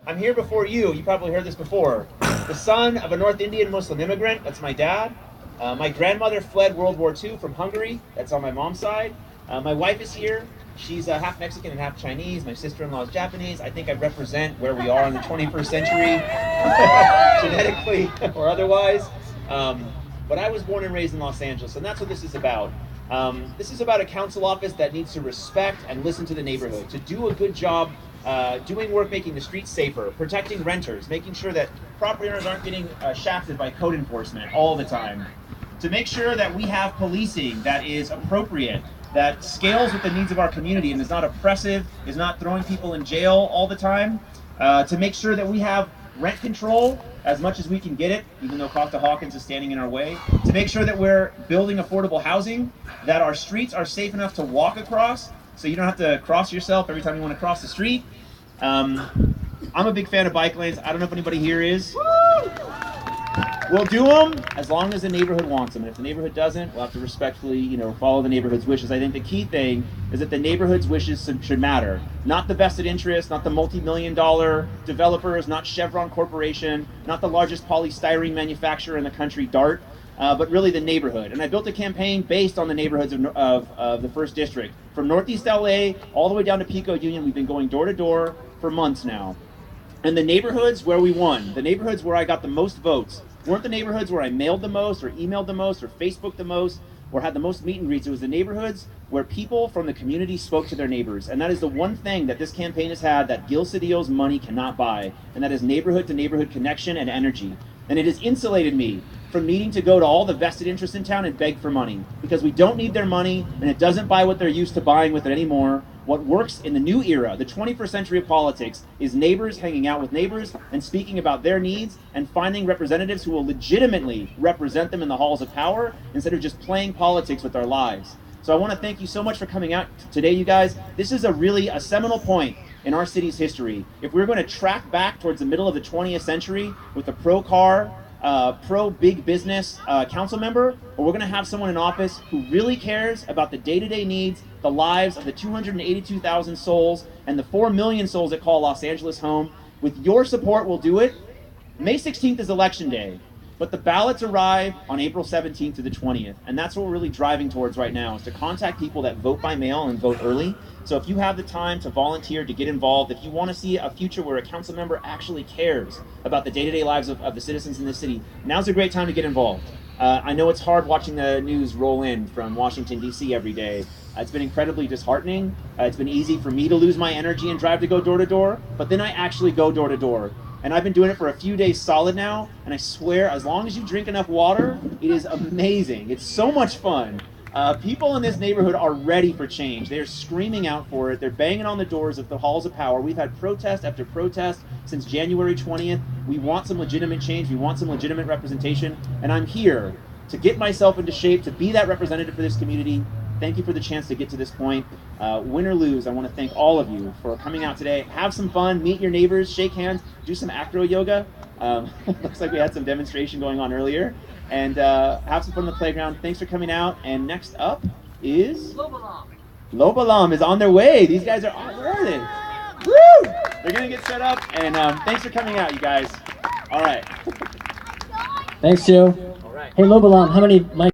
I'm here before you. You probably heard this before. The son of a North Indian Muslim immigrant. That's my dad. My grandmother fled World War II from Hungary. That's on my mom's side. My wife is here. She's half Mexican and half Chinese. My sister-in-law is Japanese. I think I represent where we are in the 21st century, genetically or otherwise. But I was born and raised in Los Angeles, and that's what this is about. This is about a council office that needs to respect and listen to the neighborhood, to do a good job doing work making the streets safer, protecting renters, making sure that property owners aren't getting shafted by code enforcement all the time, to make sure that we have policing that is appropriate, that scales with the needs of our community and is not oppressive, is not throwing people in jail all the time, to make sure that we have rent control as much as we can get it, even though Costa-Hawkins is standing in our way, to make sure that we're building affordable housing, that our streets are safe enough to walk across, so you don't have to cross yourself every time you want to cross the street. I'm a big fan of bike lanes. I don't know if anybody here is. We'll do them as long as the neighborhood wants them. And if the neighborhood doesn't, we'll have to respectfully, follow the neighborhood's wishes. I think the key thing is that the neighborhood's wishes should matter. Not the vested interests, not the multi-million-dollar developers, not Chevron Corporation, not the largest polystyrene manufacturer in the country, DART, but really the neighborhood. And I built a campaign based on the neighborhoods of the first district. From Northeast LA all the way down to Pico Union, we've been going door to door for months now. And the neighborhoods where we won, the neighborhoods where I got the most votes, weren't the neighborhoods where I mailed the most or emailed the most or Facebooked the most or had the most meet and greets. It was the neighborhoods where people from the community spoke to their neighbors. And that is the one thing that this campaign has had that Gil Cedillo's money cannot buy. And that is neighborhood to neighborhood connection and energy. And it has insulated me from needing to go to all the vested interests in town and beg for money, because we don't need their money and it doesn't buy what they're used to buying with it anymore. What works in the new era, the 21st century of politics, is neighbors hanging out with neighbors and speaking about their needs and finding representatives who will legitimately represent them in the halls of power instead of just playing politics with our lives. So I want to thank you so much for coming out today, you guys. This is a seminal point in our city's history. If we're going to track back towards the middle of the 20th century with a pro-car, pro-big business council member, or we're going to have someone in office who really cares about the day-to-day needs, the lives of the 282,000 souls and the 4 million souls that call Los Angeles home. With your support, we'll do it. May 16th is election day, but the ballots arrive on April 17th to the 20th, and that's what we're really driving towards right now, is to contact people that vote by mail and vote early. So if you have the time to volunteer, to get involved, if you want to see a future where a council member actually cares about the day-to-day lives of the citizens in this city, now's a great time to get involved. I know it's hard watching the news roll in from Washington, D.C. every day. It's been incredibly disheartening. It's been easy for me to lose my energy and drive to go door to door, but then I actually go door to door. And I've been doing it for a few days solid now, and I swear, as long as you drink enough water, it is amazing. It's so much fun. People in this neighborhood are ready for change. They're screaming out for it. They're banging on the doors of the halls of power. We've had protest after protest since January 20th. We want some legitimate change. We want some legitimate representation. And I'm here to get myself into shape, to be that representative for this community. Thank you for the chance to get to this point. Win or lose, I want to thank all of you for coming out today. Have some fun, meet your neighbors, shake hands, do some acro yoga. Looks like we had some demonstration going on earlier. And have some fun on the playground. Thanks for coming out. And next up is Lobalam is on their way. These guys are on. Where are they? Woo! They're gonna get set up. And thanks for coming out, you guys. All right. Thanks, Joe. All right. Hey, Lobalam, how many mics?